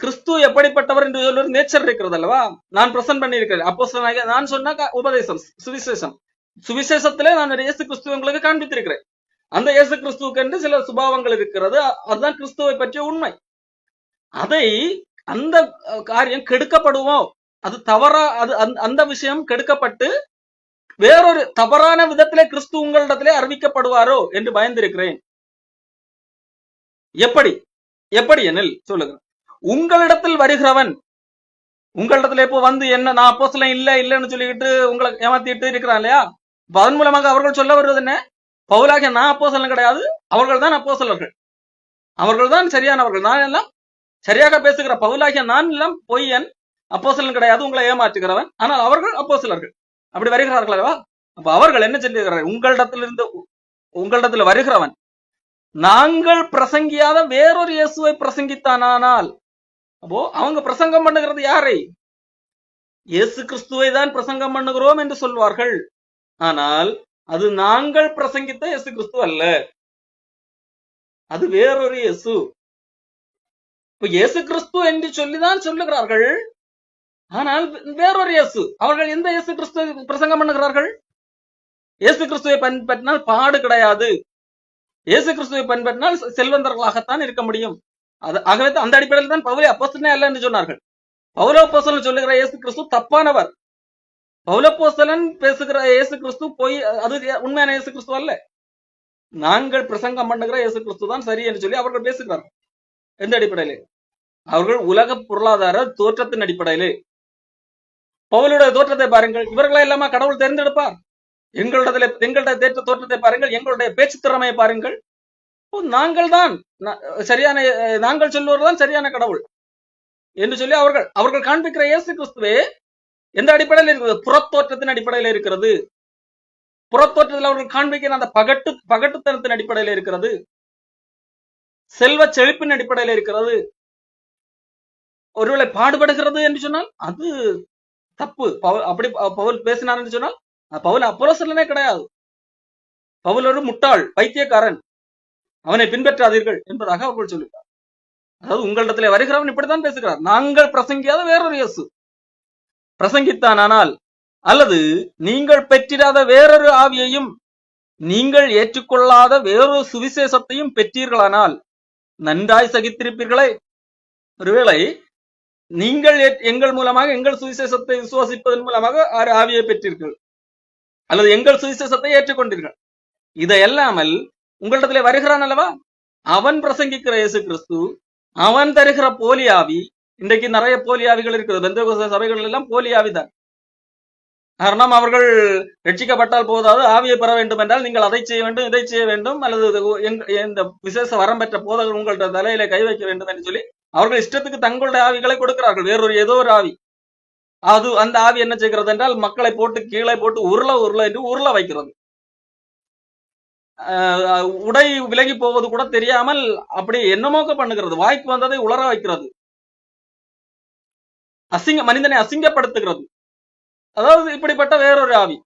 கிறிஸ்து எப்படிப்பட்டவர் என்று சொல்ல நேச்சர் இருக்கிறது அல்லவா? நான் பிரசன்ட் பண்ணியிருக்கிறேன். அப்போஸ்தலனாகிய நான் சொன்ன உபதேசம், சுவிசேஷம், சுவிசேஷத்திலே நான் இயேசு கிறிஸ்துவ உங்களுக்கு காண்பித்திருக்கிறேன். அந்த இயேசு கிறிஸ்துவுக்கு என்று சில சுபாவங்கள் இருக்கிறது, அதுதான் கிறிஸ்துவை பற்றிய உண்மை. அதை அந்த காரியம் கெடுக்கப்படுவோம், அது தவறா, அது அந்த விஷயம் கெடுக்கப்பட்டு வேறொரு தவறான விதத்திலே கிறிஸ்து உங்களிடத்திலே அறிவிக்கப்படுவாரோ என்று பயந்திருக்கிறேன். எப்படி எப்படி எனில் சொல்லுகிறேன், உங்களிடத்தில் வருகிறவன் உங்களிடத்துல இப்போ வந்து என்ன நான் அப்போஸ்தலன் இல்லைன்னு சொல்லிக்கிட்டு உங்களை ஏமாத்திட்டு இருக்கிறான் இல்லையா? அதன் மூலமாக அவர்கள் சொல்ல வருவது என்ன? பவுலாகிய நான் அப்போஸ்தலன் கிடையாது, அவர்கள் தான் அப்போஸ்தலர்கள், அவர்கள் தான் சரியானவர்கள், நான் எல்லாம் சரியாக பேசுகிற பவுலாகிய நான் எல்லாம் பொய்யன், அப்போஸ்தலன் கிடையாது, உங்களை ஏமாற்றுகிறவன், ஆனால் அவர்கள் அப்போஸ்தலர்கள். அப்படி வருகிறார்கள் அல்லவா? அப்ப அவர்கள் என்ன சொல்லுகிறார்கள்? உங்களிடத்துல வருகிறவன் நாங்கள் பிரசங்கியாத வேறொரு இயேசுவை பிரசங்கித்தானால், அப்போ அவங்க பிரசங்கம் பண்ணுகிறது யாரை? இயேசு கிறிஸ்துவை தான் பிரசங்கம் பண்ணுகிறோம் என்று சொல்வார்கள். ஆனால் அது நாங்கள் பிரசங்கித்த இயேசு கிறிஸ்து அல்ல, அது வேறொரு இயேசு. இப்ப இயேசு கிறிஸ்து என்று சொல்லிதான் சொல்லுகிறார்கள், ஆனால் வேறொரு இயேசு. அவர்கள் எந்த இயேசு கிறிஸ்துவை பிரசங்கம் பண்ணுகிறார்கள்? இயேசு கிறிஸ்துவை பின்பற்றினால் பாடு கிடையாது, இயேசு கிறிஸ்துவை பின்பற்றினால் செல்வந்தர்களாகத்தான் இருக்க முடியும். ஆகவே அந்த அடிப்படையில் தான் பவுலை அப்போஸ்தலனே அல்ல என்று சொன்னார்கள். பவுலப்போஸ்தலன் சொல்லுகிற இயேசு கிறிஸ்து தப்பானவர். பவுலப்போஸ்தலன் பேசுகிற இயேசு கிறிஸ்து போய் அது உண்மையான இயேசு கிறிஸ்து அல்ல. நாங்கள் பிரசங்கம் பண்ணுகிற இயேசு கிறிஸ்து தான் சரி என்று சொல்லி அவர்கள் பேசுகிறார்கள். எந்த அடிப்படையிலே? அவர்கள் உலக பொருளாதார தோற்றத்தின் அடிப்படையிலே. பவுலுடைய தோற்றத்தை பாருங்கள், இவர்களை எல்லாமா கடவுள் தேர்ந்தெடுப்பார்? எங்களுடைய தோற்றத்தை பாருங்கள், எங்களுடைய பேச்சு திறமையை பாருங்கள். நாங்கள் தான் சரியான, நாங்கள் சொல்லுவதுதான் சரியான கடவுள் என்று சொல்லி அவர்கள் காண்பிக்கிற இயேசு கிறிஸ்துவே எந்த அடிப்படையில் இருக்கிறது? புறத்தோற்றத்தின் அடிப்படையில் இருக்கிறது. புறத்தோற்றத்தில் அவர்கள் காண்பிக்கிற அந்த பகட்டுத்தனத்தின் அடிப்படையில் இருக்கிறது, செல்வ செழிப்பின் அடிப்படையில் இருக்கிறது. ஒருவேளை பாடுபடுகிறது என்று சொன்னால் அது தப்பு. அப்படி பவுல் பேசினார் என்று சொன்னால் பவுல் அப்போஸ்தலனே கிடையாது, பவுல் ஒரு முட்டாள், பைத்தியக்காரன், அவனை பின்பற்றாதீர்கள் என்பதாக அவர்கள் சொல்லுகிறார். அதாவது உங்களிடத்திலே வருகிறவன் இப்படித்தான் பேசுகிறார். நாங்கள் பிரசங்கியாத வேறொரு இயேசு பிரசங்கித்தானால், அல்லது நீங்கள் பெற்றிராத வேறொரு ஆவியையும் நீங்கள் ஏற்றுக்கொள்ளாத வேறொரு சுவிசேஷத்தையும் பெற்றீர்களானால் நன்றாய் சகித்திருப்பீர்களே. ஒருவேளை நீங்கள் எங்கள் மூலமாக எங்கள் சுவிசேஷத்தை விசுவாசிப்பதன் மூலமாக ஆவியை பெற்றீர்கள், அல்லது எங்கள் சுவிசேஷத்தை ஏற்றுக்கொண்டீர்கள். இதை அல்லாமல் உங்களிடத்திலே வருகிறான் அல்லவா, அவன் பிரசங்கிக்கிற இயேசு கிறிஸ்து, அவன் தருகிற போலி ஆவி. இன்றைக்கு நிறைய போலி ஆவிகள் இருக்கிறது. பெந்தேகோஸ்தே சபைகள் எல்லாம் போலி ஆவிதான். காரணம், அவர்கள் ரட்சிக்கப்பட்டால் போதாது, ஆவியை பெற வேண்டும் என்றால் நீங்கள் அதை செய்ய வேண்டும், இதை செய்ய வேண்டும், அல்லது இந்த விசேஷ வரம் பெற்ற போதகர் உங்கள்ட்ட தலையில கை வைக்க வேண்டும் என்று சொல்லி அவர்கள் இஷ்டத்துக்கு தங்களுடைய ஆவிகளை கொடுக்கிறார்கள். வேறொரு ஏதோ ஒரு ஆவி, அந்த ஆவி என்ன செய்கிறது என்றால் மக்களை போட்டு கீழே போட்டு உருள என்று உருள வைக்கிறது. உடை விலகி போவது கூட தெரியாமல் அப்படி என்னமோக்க பண்ணுகிறது, வாய்க்கு வந்ததை உலர வைக்கிறது, மனிதனை அசிங்கப்படுத்துகிறது. அதாவது இப்படிப்பட்ட வேறொரு ஆவி.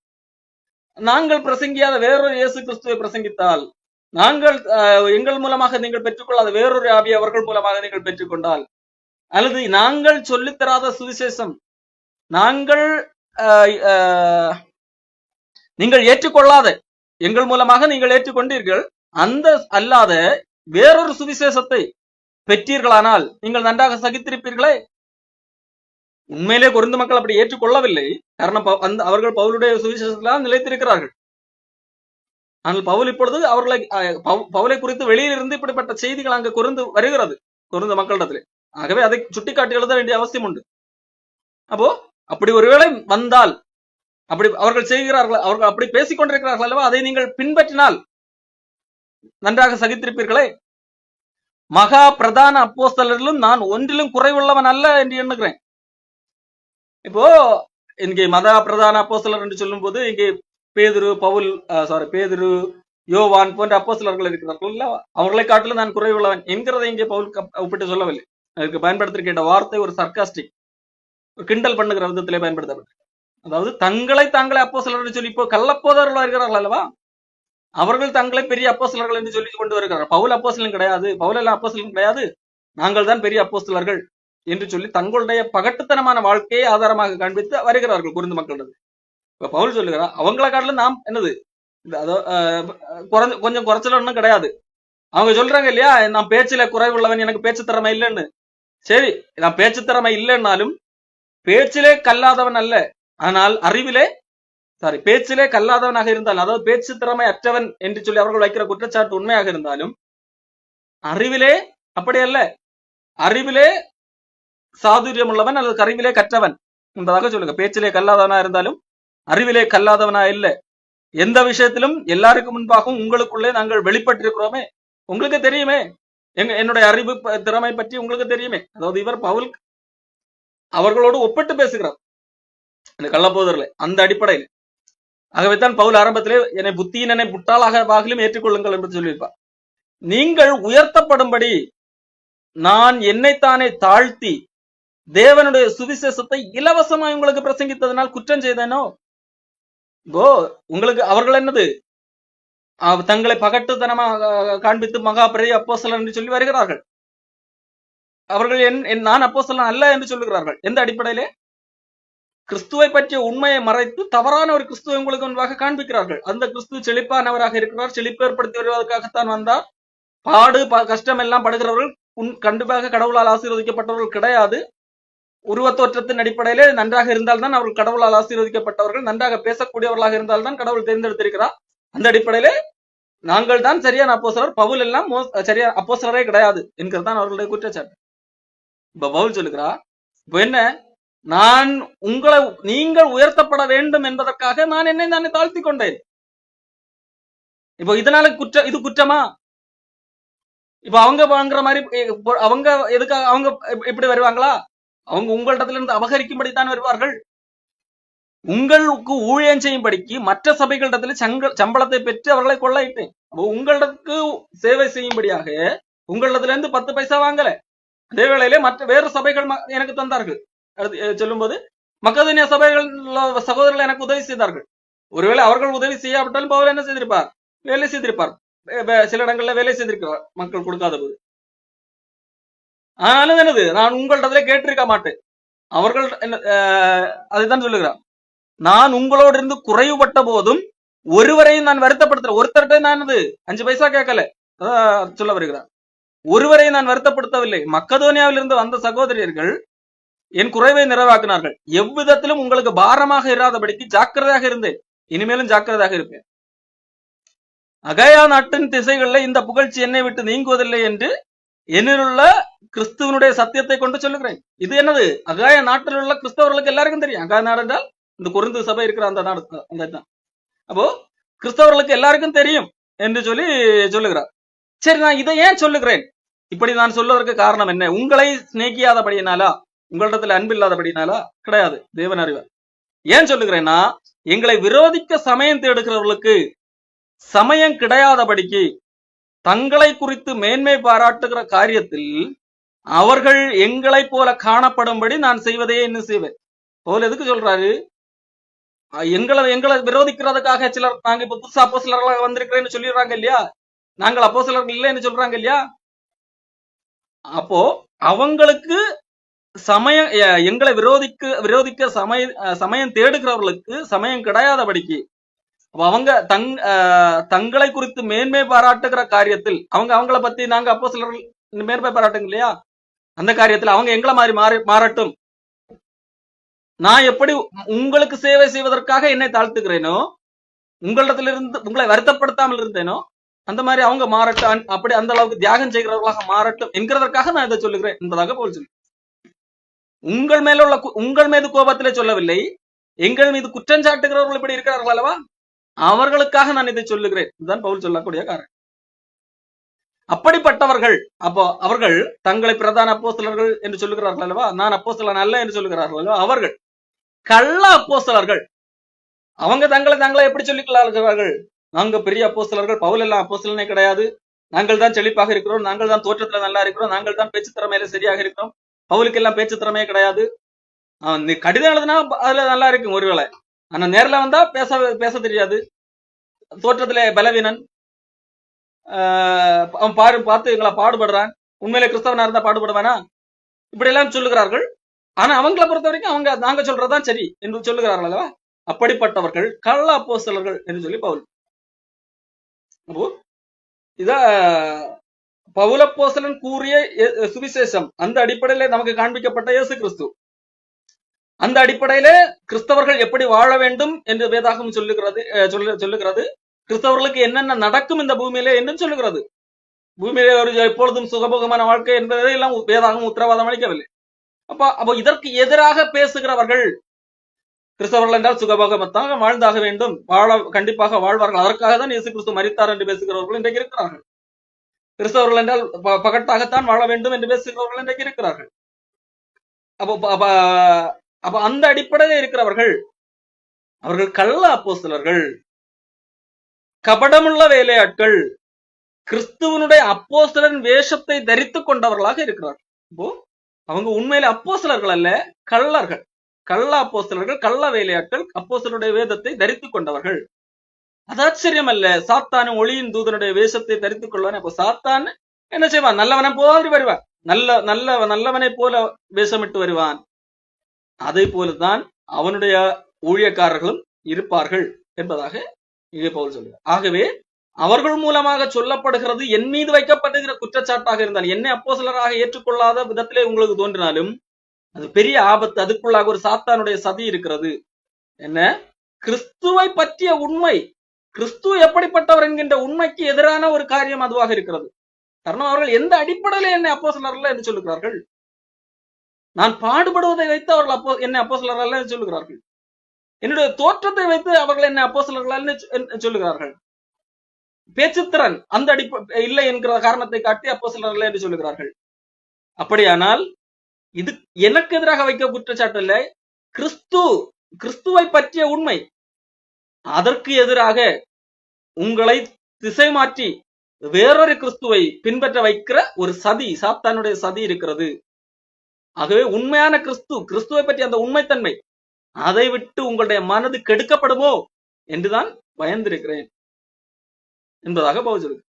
நாங்கள் பிரசங்கியாத வேறொரு இயேசு கிறிஸ்துவை பிரசங்கித்தால், நாங்கள் எங்கள் மூலமாக நீங்கள் பெற்றுக்கொள்ளாத வேறொரு ஆவி அவர்கள் மூலமாக நீங்கள் பெற்றுக்கொண்டால், அல்லது நாங்கள் சொல்லித்தராத சுவிசேஷம், நீங்கள் ஏற்றுக்கொள்ளாத, எங்கள் மூலமாக நீங்கள் ஏற்றுக்கொண்டீர்கள், அந்த அல்லாத வேறொரு சுவிசேஷத்தை பெற்றீர்களானால் நீங்கள் நன்றாக சகித்திருப்பீர்களே. உண்மையிலே கொரிந்து மக்கள் அப்படி ஏற்றுக்கொள்ளவில்லை. காரணம், அவர்கள் பவுலுடைய சுவிசேஷத்தில்தான் நிலைத்திருக்கிறார்கள். ஆனால் பவுல் இப்பொழுது பவுலை குறித்து வெளியிலிருந்து இப்படிப்பட்ட செய்திகள் அங்கு வருகிறது கொரிந்து மக்களிடத்திலே. ஆகவே அதை சுட்டிக்காட்டி எழுத வேண்டிய அவசியம் உண்டு. அப்போ அப்படி ஒருவேளை வந்தால், அப்படி அவர்கள் செய்கிறார்கள், அவர்கள் அப்படி பேசிக் கொண்டிருக்கிறார்கள் அல்லவா, அதை நீங்கள் பின்பற்றினால் நன்றாக சகித்திருப்பீர்களே. மகா பிரதான அப்போஸ்தலரிலும் நான் ஒன்றிலும் குறைவுள்ளவன் அல்ல என்று எண்ணுகிறேன். இப்போ இங்கே மகா பிரதான அப்போஸ்தலர் என்று சொல்லும் போது இங்கே பேதுரு, யோவான் போன்ற அப்போஸ்தலர்கள் இருக்கிறார்கள், அவர்களை காட்டிலும் நான் குறைவுள்ளவன் என்கிறதை இங்கே பவுல் ஒப்பிட்டு சொல்லவில்லை. அதுக்கு பயன்படுத்திருக்கின்ற வார்த்தை ஒரு சர்க்காஸ்டிக், கிண்டல் பண்ணுகிற விதத்திலே பயன்படுத்தப்பட்டு, அதாவது தங்களை அப்போஸ்தலர்கள் சொல்லி, இப்போ கள்ளப்போதர்கள் வருகிறார்கள் அல்லவா, அவர்கள் தங்களை பெரிய அப்போஸ்தலர்கள் என்று சொல்லி கொண்டு வருகிறார்கள். பவுல் அப்போஸ்தலன் கிடையாது, பவுல் எல்லாம் அப்போஸ்தலன் கிடையாது, நாங்கள் தான் பெரிய அப்போஸ்தலர்கள் என்று சொல்லி தங்களுடைய பகட்டுத்தனமான வாழ்க்கையை ஆதாரமாக காண்பித்து வருகிறார்கள் கொரிந்து மக்களிடம். இப்ப பவுல் சொல்லுகிறார், அவங்களை காட்டிலும் நாம் என்னது கொஞ்சம் குறைச்சல் ஒன்றும் கிடையாது. அவங்க சொல்றாங்க இல்லையா, நான் பேச்சுல குறைவுள்ளவன், எனக்கு பேச்சு திறமை இல்லைன்னு. சரி, நான் பேச்சு திறமை இல்லைன்னாலும் பேச்சிலே கல்லாதவன் அல்ல, ஆனால் பேச்சிலே கல்லாதவனாக இருந்தால், அதாவது பேச்சு திறமை அற்றவன் என்று சொல்லி அவர்கள் வைக்கிற குற்றச்சாட்டு உண்மையாக இருந்தாலும், அறிவிலே அப்படி அல்ல. அறிவிலே சாதுரியம் உள்ளவன் அல்லது அறிவிலே கற்றவன் என்பதாக சொல்லுங்க. பேச்சிலே கல்லாதவனா இருந்தாலும் அறிவிலே கல்லாதவனா இல்ல. எந்த விஷயத்திலும் எல்லாருக்கும் முன்பாகவும் உங்களுக்குள்ளே நாங்கள் வெளிப்பட்டிருக்கிறோமே, உங்களுக்கு தெரியுமே. என்னுடைய அறிவு திறமை பற்றி உங்களுக்கு தெரியுமே. அதாவது இவர் பவுல் அவர்களோடு ஒப்பிட்டு பேசுகிறார் இந்த கள்ளப்போதர்களை அந்த அடிப்படையில். ஆகவேதான் பவுல் ஆரம்பத்திலே என்னை புத்தியினனை முட்டாளாக வாகிலும் ஏற்றுக்கொள்ளுங்கள் என்று சொல்லியிருப்பார். நீங்கள் உயர்த்தப்படும்படி நான் என்னைத்தானே தாழ்த்தி தேவனுடைய சுவிசேஷத்தை இலவசமாய் உங்களுக்கு பிரசங்கித்ததனால் குற்றம் செய்தேனோ? உங்களுக்கு அவர்கள் என்னது தங்களை பகட்டுத்தனமாக காண்பித்து மகா பெரிய அப்போஸ்தலன் என்று சொல்லி வருகிறார்கள். அவர்கள் நான் அப்போஸ்தலன் அல்ல என்று சொல்லுகிறார்கள். எந்த அடிப்படையிலே? கிறிஸ்துவை பற்றிய உண்மையை மறைத்து தவறான ஒரு கிறிஸ்துவை உங்களுக்கு முன்பாக காண்பிக்கிறார்கள். அந்த கிறிஸ்துவ செழிப்பானவராக இருக்கிறார், செழிப்பு ஏற்படுத்தி வருவதற்காகத்தான் வந்தார். பாடு கஷ்டம் எல்லாம் படுகிறவர்கள் கண்டிப்பாக கடவுளால் ஆசீர்வதிக்கப்பட்டவர்கள் கிடையாது. உருவத்தோற்றத்தின் அடிப்படையிலே நன்றாக இருந்தால்தான் அவர்கள் கடவுளால் ஆசீர்வதிக்கப்பட்டவர்கள். நன்றாக பேசக்கூடியவர்களாக இருந்தால்தான் கடவுள் தேர்ந்தெடுத்திருக்கிறார். அந்த அடிப்படையிலே நாங்கள் தான் சரியான அப்போஸ்தலர், பவுல் எல்லாம் சரியான அப்போஸ்தலரே கிடையாது என்கிறது தான் அவர்களுடைய குற்றச்சாட்டு. இப்ப பவுல் சொல்லுகிறார், இப்ப என்ன, நான் நீங்கள் உயர்த்தப்பட வேண்டும் என்பதற்காக நான் என்னை நானே தாழ்த்தி கொண்டேன். இப்போ இதனால இது குற்றமா? இப்ப அவங்க வாங்குற மாதிரி அவங்க எதுக்காக அவங்க இப்படி வருவாங்களா? அவங்க உங்களிடத்துல இருந்து அபகரிக்கும்படித்தான் வருவார்கள். உங்களுக்கு ஊழியம் செய்யும்படிக்கு மற்ற சபைகளிடத்துல சம்பளத்தை பெற்று அவர்களை கொள்ளையிட்டேன். உங்களுக்கு சேவை செய்யும்படியாக உங்களிடத்துல இருந்து 10 பைசா வாங்கல. அதே வேளையிலே மற்ற வேறு சபைகள் எனக்கு தந்தார்கள். சொல்லும் போது மக்கதோனியா சபைகள் சகோதரர்கள் எனக்கு உதவி செய்தார்கள். ஒருவேளை அவர்கள் உதவி செய்யாவிட்டாலும் பவுல் என்ன செய்திருப்பார்? வேலை செய்திருப்பார். சில இடங்கள்ல வேலை செய்திருக்கிறார் மக்கள் கொடுக்காத போது. ஆனாலும் என்னது, நான் உங்களிடத்துல கேட்டிருக்க மாட்டேன். அவர்கள் அதுதான் சொல்லுகிறார், நான் உங்களோடு இருந்து குறைவுபட்ட போதும் ஒருவரையும் நான் வருத்தப்படுத்துறேன். ஒருத்தர்கிட்ட நான் 5 பைசா கேட்கல சொல்ல வருகிறார். ஒருவரையும் நான் வருத்தப்படுத்தவில்லை. மக்கதோனியாவில் இருந்து வந்த சகோதரியர்கள் என் குறைவை நிறைவாக்கினார்கள். எவ்விதத்திலும் உங்களுக்கு பாரமாக இராதபடிக்கு ஜாக்கிரதையாக இருந்தேன். இனிமேலும் ஜாக்கிரதையாக இருப்பேன். அகாயா நாட்டின் திசைகளில் இந்த புகழ்ச்சி என்னை விட்டு நீங்குவதில்லை என்று என்னிலுள்ள கிறிஸ்துவனுடைய சத்தியத்தை கொண்டு சொல்லுகிறேன். இது என்னது? அகாய நாட்டில் உள்ள கிறிஸ்தவர்களுக்கு எல்லாருக்கும் தெரியும். அகாய நாடு என்றால் இந்த கொரிந்து சபை இருக்கிற அந்த நாடு. அப்போ கிறிஸ்தவர்களுக்கு எல்லாருக்கும் தெரியும் என்று சொல்லி சொல்லுகிறார். சரி, நான் இதை ஏன் சொல்லுகிறேன்? இப்படி நான் சொல்வதற்கு காரணம் என்ன? உங்களை சிநேகியாதபடியினாலா? உங்களிடத்துல அன்பு இல்லாதபடினாலா? கிடையாது, தேவன் அறிவார். ஏன் சொல்லுகிறேன்னா, எங்களை விரோதிக்க சமயம் தேடுகிறவர்களுக்கு சமயம் கிடையாதபடிக்கு தங்களை குறித்து மேன்மை பாராட்டுகிற காரியத்தில் அவர்கள் எங்களை போல காணப்படும்படி நான் செய்வதையே இன்னும் செய்வேன். போல எதுக்கு சொல்றாரு? எங்களை விரோதிக்கிறதுக்காக சிலர் நாங்க இப்ப புதுசா அப்போஸ்தலர்களாக வந்திருக்கிறேன்னு சொல்லிடுறாங்க இல்லையா? நாங்கள் அப்போஸ்தலர்கள் இல்லைன்னு சொல்றாங்க இல்லையா? அப்போ அவங்களுக்கு சமயம், எங்களை விரோதிக்க சமயம் தேடுகிறவர்களுக்கு சமயம் கிடையாதபடிக்கு அவங்க தங்களை குறித்து மேன்மை பாராட்டுகிற காரியத்தில் அவங்கள பத்தி நாங்க அப்போஸ்தலர்கள் மேன்மை பாராட்டுங்க இல்லையா? அந்த காரியத்தில் அவங்க எங்களை மாதிரி மாறட்டும். நான் எப்படி உங்களுக்கு சேவை செய்வதற்காக என்னை தாழ்த்துக்கிறேனோ, உங்களிடத்திலிருந்து உங்களை வருத்தப்படுத்தாமல் இருந்தேனோ, அந்த மாதிரி அவங்க மாறட்டும், அப்படி அந்த அளவுக்கு தியாகம் செய்கிறவர்களாக மாறட்டும் என்கிறதற்காக நான் இதை சொல்லுகிறேன் என்பதாக போல் சொல்லி, உங்கள் மீது கோபத்திலே சொல்லவில்லை, எங்கள் மீது குற்றம் சாட்டுகிறவர்கள் இப்படி இருக்கிறார்கள் அல்லவா, அவர்களுக்காக நான் இதை சொல்லுகிறேன். இதுதான் பவுல் சொல்லக்கூடிய காரணம். அப்படிப்பட்டவர்கள் அப்போ அவர்கள் தங்களை பிரதான அப்போஸ்தலர்கள் என்று சொல்லுகிறார்கள் அல்லவா, நான் அப்போஸ்தலன் அல்ல என்று சொல்லுகிறார்கள் அல்லவா, அவர்கள் கள்ள அப்போஸ்தலர்கள். அவங்க தங்களை எப்படி சொல்லிக்கொள்ளார்கள்? நாங்க பெரிய அப்போஸ்தலர்கள், பவுல் எல்லாம் அப்போஸ்தலனே கிடையாது, நாங்கள் தான் செழிப்பாக இருக்கிறோம், நாங்கள் தான் தோற்றத்துல நல்லா இருக்கிறோம், நாங்கள் தான் பேச்சு திறமையில சரியாக இருக்கிறோம், பவுலுக்கு எல்லாம் பேச்சு திறமையே கிடையாது. நீ கடிதம் எழுதுனா அதுல நல்லா இருக்கும் ஒருவேளை, ஆனா நேரில் வந்தா பேச தெரியாது, தோற்றத்திலே பலவீனன், அவன் பார்த்து எங்களை பாடுபடுறான், உண்மையிலே கிறிஸ்தவனா இருந்தா பாடுபடுவானா, இப்படி எல்லாம் சொல்லுகிறார்கள். ஆனா அவங்களை பொறுத்த வரைக்கும் நாங்க சொல்றதுதான் சரி என்று சொல்லுகிறார்கள் அல்லவா. அப்படிப்பட்டவர்கள் கள்ள அப்போஸ்தலர்கள் என்று சொல்லி பவுல். அப்போ இத பவுல் அப்போஸ்தலன் கூறிய சுவிசேஷம், அந்த அடிப்படையில நமக்கு காண்பிக்கப்பட்ட இயேசு கிறிஸ்து, அந்த அடிப்படையில கிறிஸ்தவர்கள் எப்படி வாழ வேண்டும் என்று வேதாகம் சொல்லுகிறது. கிறிஸ்தவர்களுக்கு என்னென்ன நடக்கும் இந்த பூமியிலே என்று சொல்லுகிறது. பூமியிலே ஒரு எப்பொழுதும் சுகபோகமான வாழ்க்கை என்பதை எல்லாம் வேதாகம் உத்தரவாதம் அளிக்கவில்லை. அப்போ இதற்கு எதிராக பேசுகிறவர்கள், கிறிஸ்தவர்கள் என்றால் சுகபோகமத்தாக வாழ்ந்தாக வேண்டும், கண்டிப்பாக வாழ்வார்கள், அதற்காக தான் இயேசு கிறிஸ்து மரித்தார் என்று பேசுகிறவர்கள் இன்றைக்கு இருக்கிறார்கள். கிறிஸ்தவர்கள் என்றால் பகட்டாகத்தான் வாழ வேண்டும் என்று பேசுகிறவர்கள் இன்றைக்கு இருக்கிறார்கள். அப்போ அந்த அடிப்படையில் இருக்கிறவர்கள் அவர்கள் கள்ள அப்போஸ்தலர்கள், கபடமுள்ள வேலையாட்கள், கிறிஸ்துவனுடைய அப்போஸ்தலரின் வேஷத்தை தரித்து கொண்டவர்களாக இருக்கிறார்கள். இப்போ அவங்க உண்மையில அப்போஸ்தலர்கள் அல்ல, கள்ளர்கள், கள்ள அப்போஸ்தலர்கள், கள்ள வேலையாட்கள், அப்போஸ்தலருடைய வேதத்தை தரித்து கொண்டவர்கள். அது ஆச்சரியம் அல்ல. சாத்தானும் ஒளியின் தூதனுடைய வேஷத்தை தரித்துக் கொள்வான். அப்போ சாத்தான் என்ன செய்வான்? நல்லவனை போல வருவான், நல்லவனை போல வேஷமிட்டு வருவான். அதே போலதான் அவனுடைய ஊழியக்காரர்களும் இருப்பார்கள் என்பதாக இங்கே பவுல் சொல்கிறார். ஆகவே அவர்கள் மூலமாக சொல்லப்படுகிறது என் மீது வைக்கப்படுகிற குற்றச்சாட்டாக இருந்தால், என்னை அப்போஸ்தலராக ஏற்றுக்கொள்ளாத விதத்திலே உங்களுக்கு தோன்றினாலும் அது பெரிய ஆபத்து. அதுக்குள்ளாக ஒரு சாத்தானுடைய சதி இருக்கிறது. என்ன? கிறிஸ்துவை பற்றிய உண்மை, கிறிஸ்து எப்படிப்பட்டவர் என்கின்ற உண்மைக்கு எதிரான ஒரு காரியம் அதுவாக இருக்கிறது. காரணம், அவர்கள் எந்த அடிப்படையில என்னை அப்போஸ்தலர்கள் என்று சொல்லுகிறார்கள்? நான் பாடுபடுவதை வைத்து அவர்கள் என்னை அப்போஸ்தலர்கள் என்று சொல்லுகிறார்கள். என்னுடைய தோற்றத்தை வைத்து அவர்கள் என்னை அப்போஸ்தலர்கள் என்று சொல்லுகிறார்கள். பேச்சுத்திறன் அந்த இல்லை என்கிற காரணத்தை காட்டி அப்போஸ்தலர்கள் என்று சொல்லுகிறார்கள். அப்படியானால் இது எனக்கு எதிராக வைக்க குற்றச்சாட்டு இல்லை, கிறிஸ்துவை பற்றிய உண்மை. அதற்கு எதிராக உங்களை திசை மாற்றி வேறொரு கிறிஸ்துவை பின்பற்ற வைக்கிற ஒரு சதி, சாத்தானுடைய சதி இருக்கிறது. ஆகவே உண்மையான கிறிஸ்துவை பற்றி அந்த உண்மைத்தன்மை, அதை விட்டு உங்களுடைய மனது கெடுக்கப்படுமோ என்றுதான் பயந்திருக்கிறேன் என்பதாக பவுல் சொல்லுகிறார்.